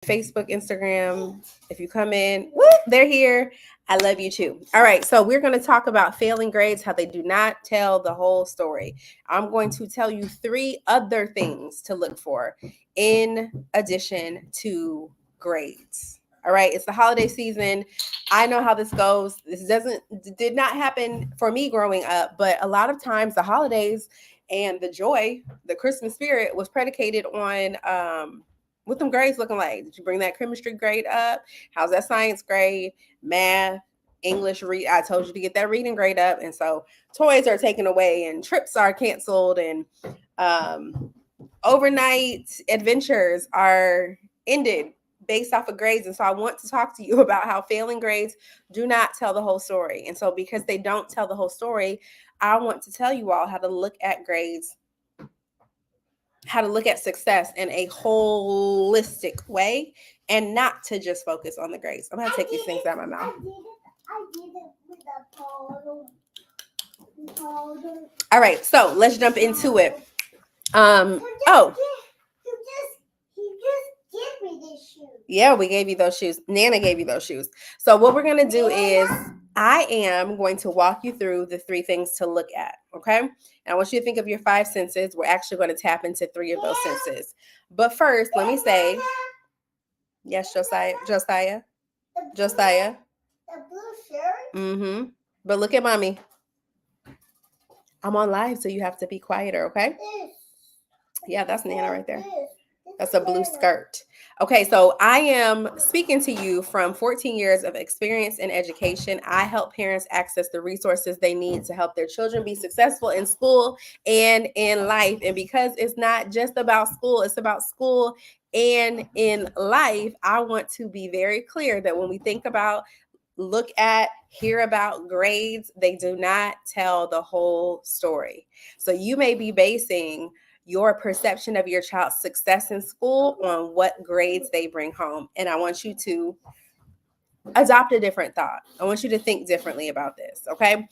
Facebook, Instagram. If you come in, whoop, they're here. I love you too. All right, so we're going to talk about failing grades, how they do not tell the whole story. I'm going to tell you three other things to look for in addition to grades. All right, it's the holiday season. I know how this goes. This did not happen for me growing up, but a lot of times the holidays and the joy, the Christmas spirit was predicated on what them grades looking like. Did you bring that chemistry grade up? How's that science grade? Math, English read. I told you to get that reading grade up, and so toys are taken away and trips are canceled and overnight adventures are ended based off of grades. And so I want to talk to you about how failing grades do not tell the whole story. And so because they don't tell the whole story, I want to tell you all how to look at grades, how to look at success in a holistic way and not to just focus on the grades. I'm going to take these things out of my mouth. I did it with the powder. All right, so let's jump into it. Yeah, we gave you those shoes. Nana gave you those shoes. So what we're going to do is I am going to walk you through the three things to look at, okay? And I want you to think of your five senses. We're actually going to tap into three of those senses. But first, let me say, yes, Josiah. The blue shirt? Mm-hmm. But look at mommy. I'm on live, so you have to be quieter, okay? Yeah, that's Nana right there. That's a blue skirt. Okay, so I am speaking to you from 14 years of experience in education. I help parents access the resources they need to help their children be successful in school and in life. And because it's not just about school, it's about school and in life, I want to be very clear that when we think about, look at, hear about grades, they do not tell the whole story. So you may be basing your perception of your child's success in school on what grades they bring home. And I want you to adopt a different thought. I want you to think differently about this, okay?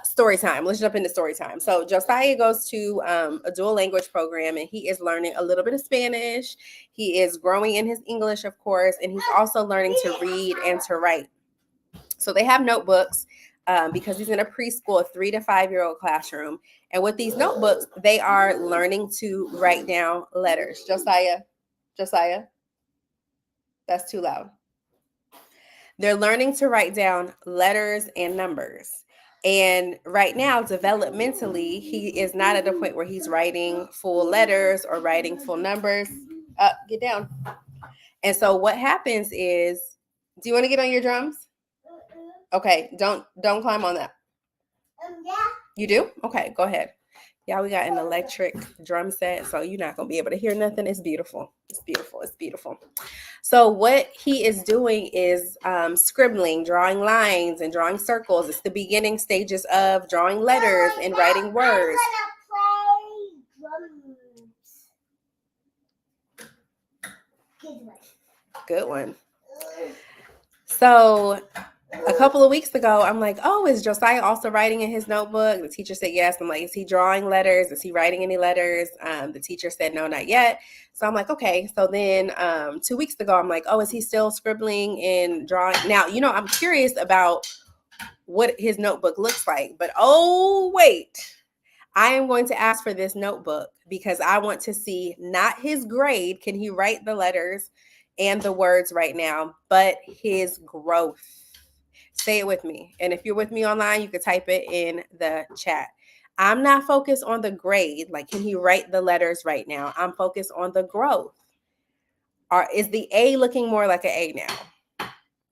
Story time. Let's jump into story time. So Josiah goes to a dual language program and he is learning a little bit of Spanish. He is growing in his English, of course, and he's also learning to read and to write. So they have notebooks because he's in a preschool, 3 to 5 year old classroom. And with these notebooks, they are learning to write down letters. Josiah, that's too loud. They're learning to write down letters and numbers. And right now, developmentally, he is not at a point where he's writing full letters or writing full numbers. Get down. And so what happens is, do you want to get on your drums? Okay, don't climb on that. Yeah. You do? Okay, go ahead. Yeah, we got an electric drum set, so you're not going to be able to hear nothing. It's beautiful. It's beautiful. It's beautiful. So what he is doing is scribbling, drawing lines and drawing circles. It's the beginning stages of drawing letters and writing words. I'm gonna play drums. Good one. So a couple of weeks ago, I'm like, oh, is Josiah also writing in his notebook? The teacher said yes. I'm like, is he drawing letters? Is he writing any letters? The teacher said no, not yet. So I'm like, okay. So then 2 weeks ago, I'm like, oh, is he still scribbling and drawing? Now, I'm curious about what his notebook looks like. But oh, wait. I am going to ask for this notebook because I want to see not his grade. Can he write the letters and the words right now, but his growth. Say it with me. And if you're with me online, you can type it in the chat. I'm not focused on the grade. Like, can he write the letters right now? I'm focused on the growth. Or is the A looking more like an A now?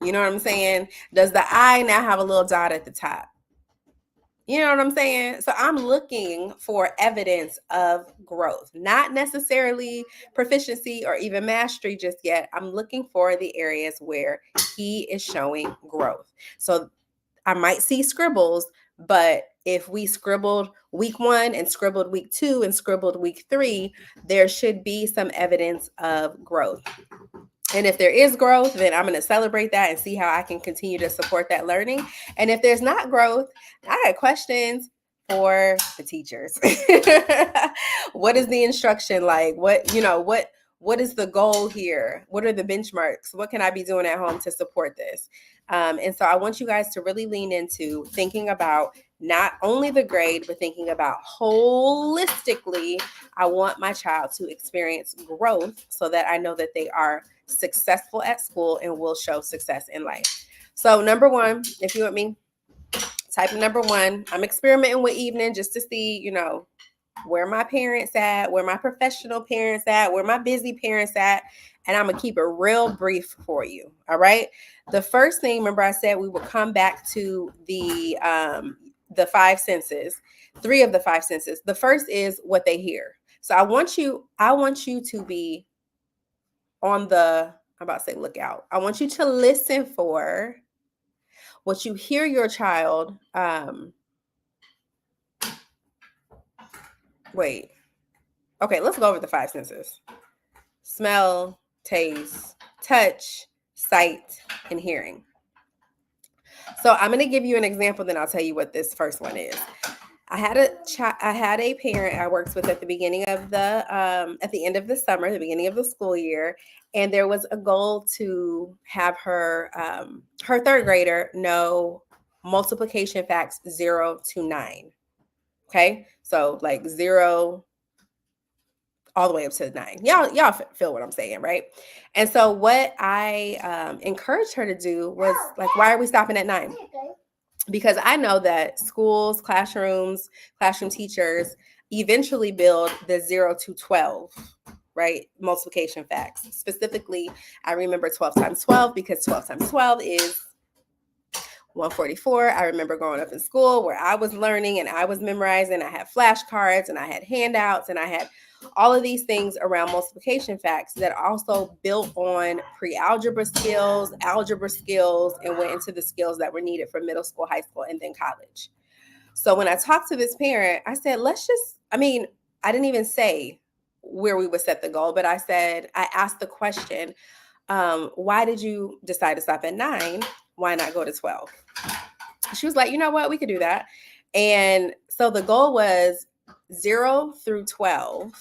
You know what I'm saying? Does the I now have a little dot at the top? You know what I'm saying? So I'm looking for evidence of growth, not necessarily proficiency or even mastery just yet. I'm looking for the areas where he is showing growth. So I might see scribbles, but if we scribbled week 1 and scribbled week 2 and scribbled week 3, there should be some evidence of growth. And if there is growth, then I'm going to celebrate that and see how I can continue to support that learning. And if there's not growth, I got questions for the teachers. What is the instruction like? What what is the goal here? What are the benchmarks? What can I be doing at home to support this? And so I want you guys to really lean into thinking about not only the grade, but thinking about holistically, I want my child to experience growth so that I know that they are successful at school and will show success in life. So number one, if you want me, type number one, I'm experimenting with evening just to see, where my parents at, where my professional parents at, where my busy parents at, and I'm gonna keep it real brief for you. All right. The first thing, remember I said we would come back to the five senses, three of the five senses. The first is what they hear. So I want you to be on the, I'm about to say lookout. I want you to listen for what you hear your child. Wait. Okay, let's go over the five senses. Smell, taste, touch, sight, and hearing. So I'm going to give you an example, then I'll tell you what this first one is. I had a parent I worked with at the beginning of at the end of the summer, the beginning of the school year, and there was a goal to have her third grader know multiplication facts 0 to 9. Okay, so like 0 all the way up to 9. Y'all feel what I'm saying, right? And so what I encouraged her to do was like, why are we stopping at 9? Because I know that schools, classroom teachers eventually build the 0 to 12, right? Multiplication facts. Specifically, I remember 12 times 12 because 12 times 12 is 144. I remember growing up in school where I was learning and I was memorizing. I had flashcards and I had handouts and I had all of these things around multiplication facts that also built on pre-algebra skills, algebra skills, and went into the skills that were needed for middle school, high school, and then college. So when I talked to this parent, I said, I didn't even say where we would set the goal, but I asked the question, why did you decide to stop at 9? Why not go to 12? She was like, you know what, we could do that. And so the goal was 0 through 12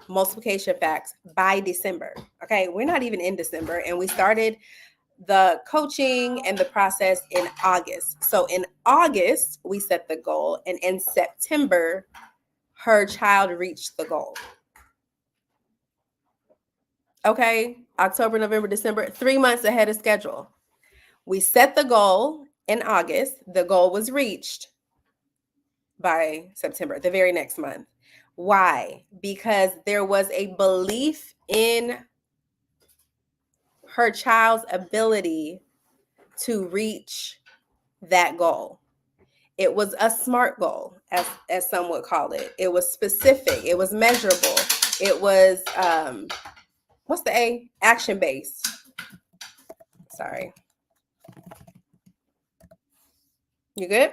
multiplication facts by December. Okay, we're not even in December, and we started the coaching and the process in August. So in August, we set the goal, and in September, her child reached the goal. Okay, October, November, December, 3 months ahead of schedule. We set the goal in August. The goal was reached by September, the very next month. Why? Because there was a belief in her child's ability to reach that goal. It was a SMART goal, as some would call it. It was specific. It was measurable. It was, what's the A? Action-based. Sorry. You good?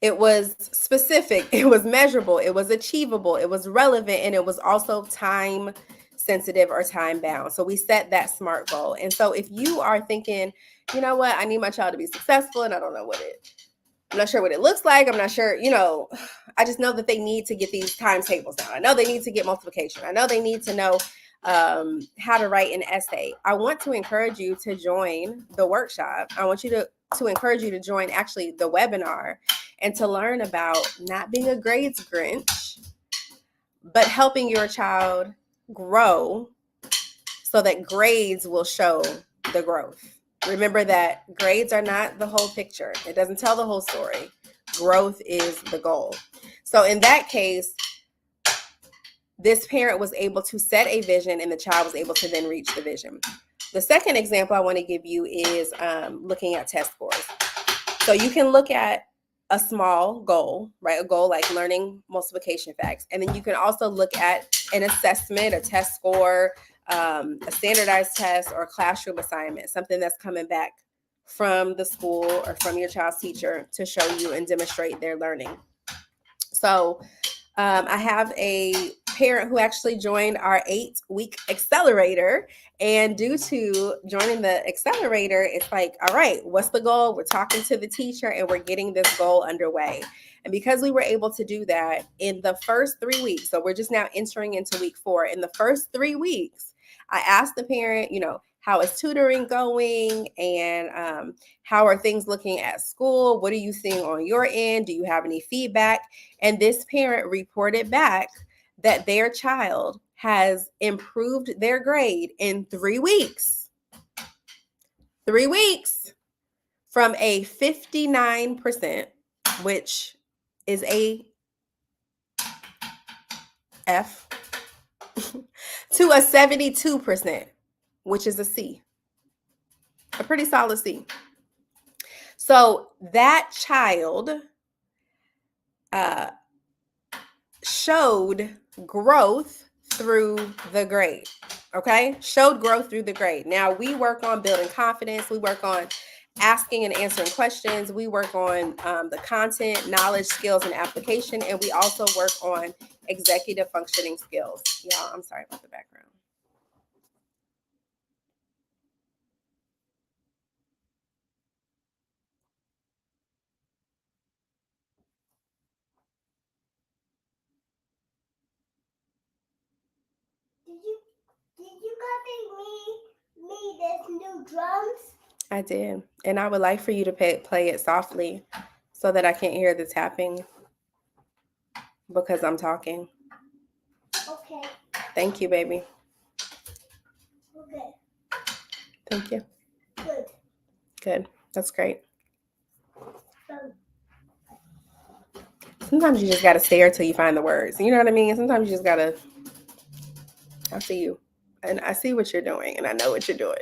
It was specific, it was measurable, it was achievable, it was relevant, and it was also time sensitive or time bound. So we set that SMART goal. And so if you are thinking, you know what, I need my child to be successful and I don't know I'm not sure what it looks like. I'm not sure, I just know that they need to get these timetables down. I know they need to get multiplication. I know they need to know how to write an essay. I want to encourage you to join the workshop. I want you to encourage you to join actually the webinar and to learn about not being a grades Grinch, but helping your child grow so that grades will show the growth. Remember that grades are not the whole picture. It doesn't tell the whole story. Growth is the goal. So in that case, this parent was able to set a vision and the child was able to then reach the vision. The second example I want to give you is looking at test scores. So you can look at a small goal, right? A goal like learning multiplication facts. And then you can also look at an assessment, a test score, a standardized test, or a classroom assignment, something that's coming back from the school or from your child's teacher to show you and demonstrate their learning. So I have a parent who actually joined our 8-week accelerator. And due to joining the accelerator, it's like, all right, what's the goal? We're talking to the teacher and we're getting this goal underway. And because we were able to do that in the first 3 weeks, so we're just now entering into week 4. In the first 3 weeks, I asked the parent, how is tutoring going, and how are things looking at school? What are you seeing on your end? Do you have any feedback? And this parent reported back that their child has improved their grade in 3 weeks. 3 weeks, from a 59%, which is a F, to a 72%, which is a C. A pretty solid C. So that child showed growth through the grade. Okay? Showed growth through the grade. Now we work on building confidence. We work on asking and answering questions. We work on the content, knowledge, skills, and application. And we also work on executive functioning skills. Y'all, I'm sorry about the background. Did you copy me this new drums? I did. And I would like for you to play it softly so that I can't hear the tapping because I'm talking. Okay. Thank you, baby. Okay. Thank you. Good. Good. That's great. Sometimes you just got to stare till you find the words. You know what I mean? Sometimes you just got to, I see you. And I see what you're doing. And I know what you're doing.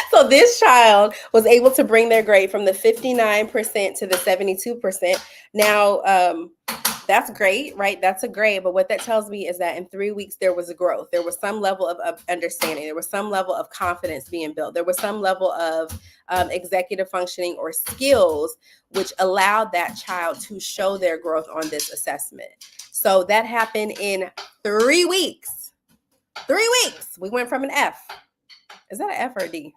So this child was able to bring their grade from the 59% to the 72%. Now, that's great, right? That's a grade. But what that tells me is that in 3 weeks, there was a growth. There was some level of understanding. There was some level of confidence being built. There was some level of executive functioning or skills, which allowed that child to show their growth on this assessment. So that happened in 3 weeks. 3 weeks. We went from an F. Is that an F or a D?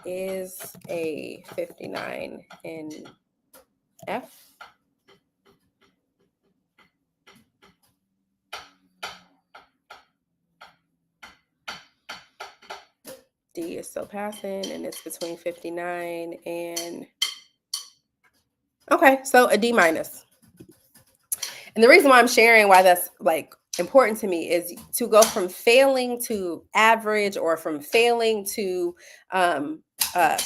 Is a 59 in F? D is still passing, and it's between 59 and, okay, so a D minus. And the reason why I'm sharing why that's like important to me is to go from failing to average, or from failing to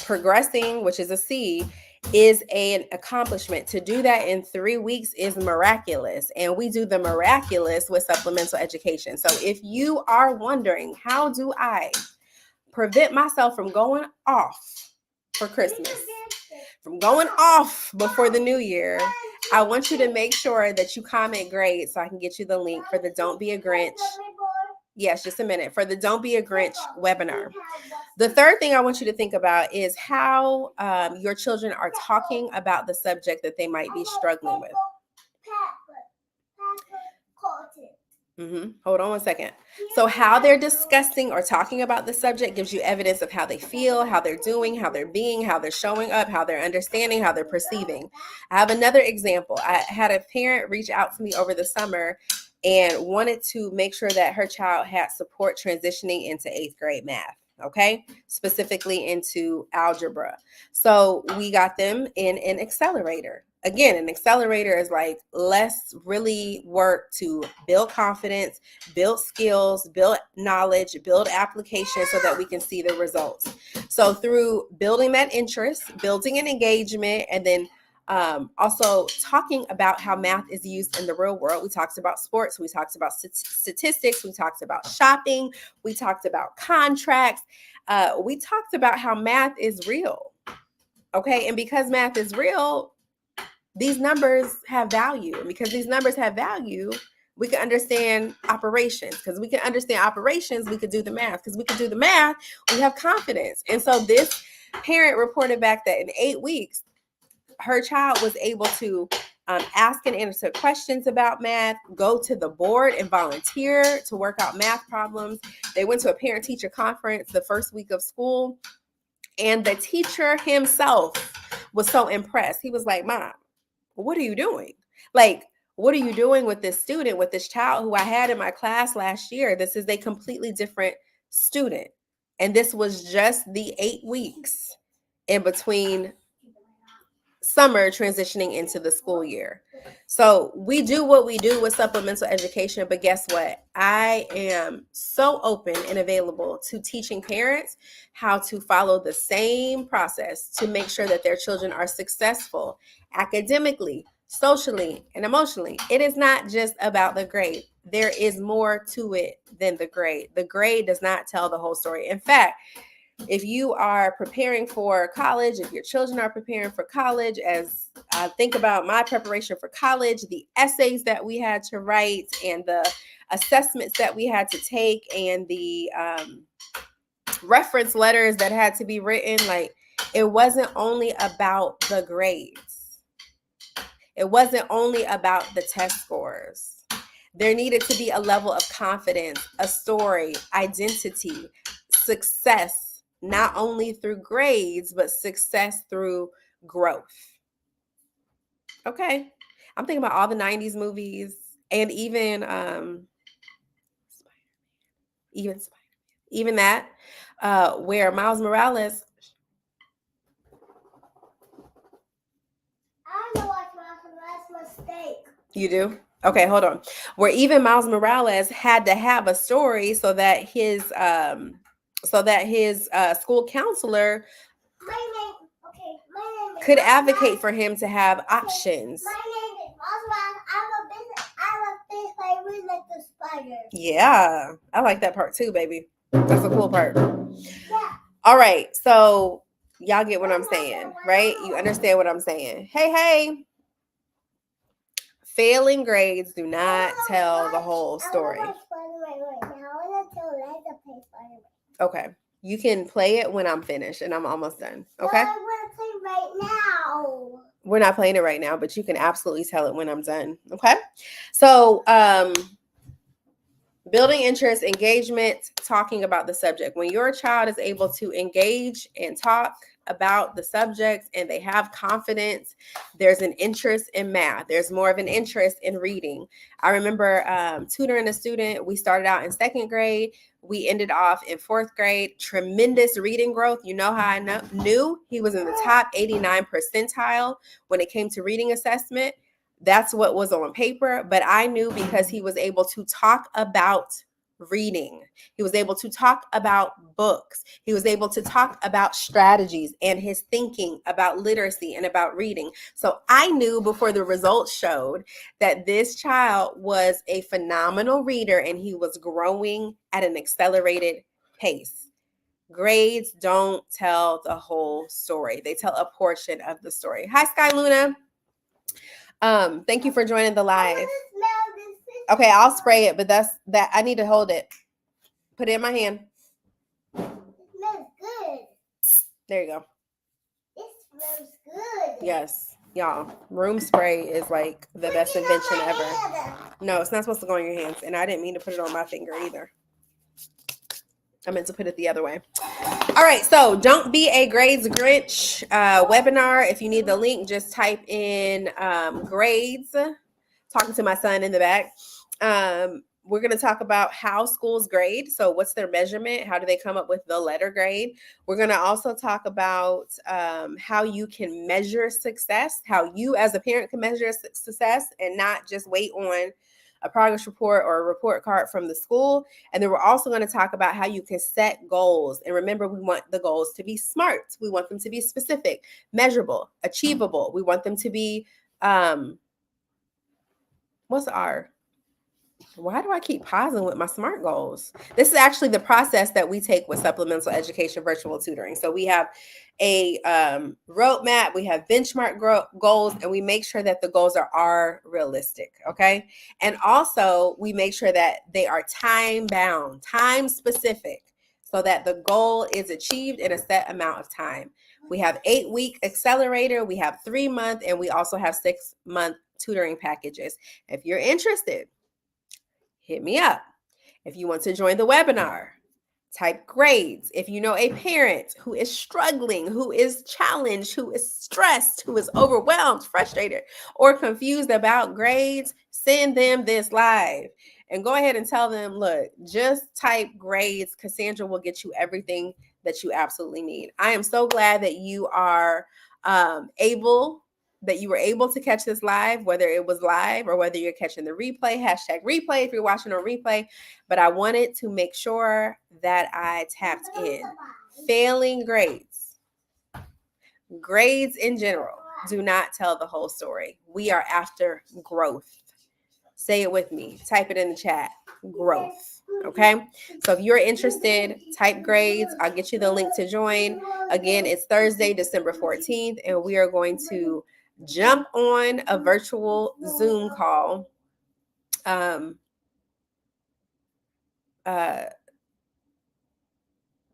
progressing, which is a C, is an accomplishment. To do that in 3 weeks is miraculous. And we do the miraculous with supplemental education. So if you are wondering, how do I prevent myself from going off for Christmas, from going off before the new year, I want you to make sure that you comment grade so I can get you the link for the Don't Be a Grinch. Yes, just a minute. For the Don't Be a Grinch webinar. The third thing I want you to think about is how your children are talking about the subject that they might be struggling with. Hold on one second. So how they're discussing or talking about the subject gives you evidence of how they feel, how they're doing, how they're being, how they're showing up, how they're understanding, how they're perceiving. I have another example. I had a parent reach out to me over the summer and wanted to make sure that her child had support transitioning into 8th grade math. Okay, specifically into algebra. So we got them in an accelerator. Again, an accelerator is like, let's really work to build confidence, build skills, build knowledge, build application so that we can see the results. So through building that interest, building an engagement, and then also talking about how math is used in the real world. We talked about sports. We talked about statistics. We talked about shopping. We talked about contracts. We talked about how math is real. Okay. And because math is real, these numbers have value. And because these numbers have value, we can understand operations. Because we can understand operations, we could do the math. Because we can do the math, we have confidence. And so this parent reported back that in 8 weeks, her child was able to ask and answer questions about math, go to the board and volunteer to work out math problems. They went to a parent-teacher conference the first week of school, and the teacher himself was so impressed. He was like, Mom, what are you doing? Like, what are you doing with this student, with this child who I had in my class last year? This is a completely different student. And this was just the 8 weeks in between summer transitioning into the school year. So we do what we do with supplemental education, but guess what? I am so open and available to teaching parents how to follow the same process to make sure that their children are successful academically, socially, and emotionally. It is not just about the grade. There is more to it than the grade. The grade does not tell the whole story. In fact, if you are preparing for college, if your children are preparing for college, as I think about my preparation for college, the essays that we had to write and the assessments that we had to take and the reference letters that had to be written, like, it wasn't only about the grades. It wasn't only about the test scores. There needed to be a level of confidence, a story, identity, success, not only through grades, but success through growth. Okay. I'm thinking about all the 90s movies and even that, where Miles Morales. I know what Miles mistake. You do? Okay, hold on. Where even Miles Morales had to have a story so that his school counselor could advocate for him to have options. My name is Miles. I'm a fish like we like the spiders. Yeah, I like that part too, baby. That's a cool part. Yeah. All right, so y'all get what I'm saying, right? You understand what I'm saying. Hey. Failing grades do not tell the whole story. Okay. You can play it when I'm finished and I'm almost done. Okay? I want to play right now. We're not playing it right now, but you can absolutely tell it when I'm done. Okay? So, building interest, engagement, talking about the subject. When your child is able to engage and talk about the subjects and they have confidence, there's an interest in math. There's more of an interest in reading. I remember tutoring a student. We started out in 2nd grade. We ended off in 4th grade. Tremendous reading growth. You know how I knew he was in the top 89 percentile when it came to reading assessment. That's what was on paper, but I knew because he was able to talk about reading. He was able to talk about books. He was able to talk about strategies and his thinking about literacy and about reading. So I knew before the results showed that this child was a phenomenal reader and he was growing at an accelerated pace. Grades don't tell the whole story. They tell a portion of the story. Hi, Sky Luna. Thank you for joining the live. Okay, I'll spray it, but that's that. I need to hold it. Put it in my hand. It smells good. There you go. It smells good. Yes, y'all. Room spray is like the best invention ever. No, it's not supposed to go on your hands, and I didn't mean to put it on my finger either. I meant to put it the other way. All right, so Don't Be a Grades Grinch webinar. If you need the link, just type in grades. Talking to my son in the back. We're going to talk about how schools grade. So what's their measurement? How do they come up with the letter grade? We're going to also talk about how you can measure success, how you as a parent can measure success and not just wait on a progress report or a report card from the school. And then we're also going to talk about how you can set goals. And remember, we want the goals to be SMART. We want them to be specific, measurable, achievable. We want them to be, what's R? Why do I keep pausing with my SMART goals? This is actually the process that we take with supplemental education virtual tutoring. So we have a roadmap, we have benchmark goals, and we make sure that the goals are realistic, okay? And also we make sure that they are time bound, time specific, so that the goal is achieved in a set amount of time. We have 8-week accelerator, we have 3-month, and we also have 6-month tutoring packages. If you're interested, hit me up. If you want to join the webinar, Type grades. If you know a parent who is struggling, who is challenged, who is stressed, who is overwhelmed, frustrated, or confused about grades, send them this live and go ahead and tell them, look, just type grades. Cassandra will get you everything that you absolutely need. I am so glad that you are that you were able to catch this live, whether it was live or whether you're catching the replay, #replay if you're watching on replay. But I wanted to make sure that I tapped in. Failing grades, grades in general, do not tell the whole story. We are after growth. Say it with me. Type it in the chat. Growth. Okay. So if you're interested, type grades. I'll get you the link to join. Again, it's Thursday, December 14th, and we are going to jump on a virtual Zoom call.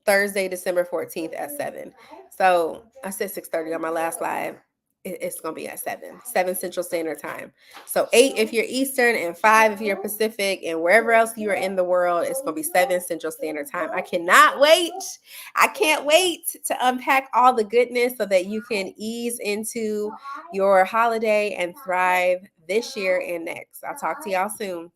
Thursday, December 14th at 7. So I said 6:30 on my last live. It's going to be at 7 Central Standard Time. So 8 if you're Eastern and 5 if you're Pacific, and wherever else you are in the world, it's going to be 7 Central Standard Time. I cannot wait. I can't wait to unpack all the goodness so that you can ease into your holiday and thrive this year and next. I'll talk to y'all soon.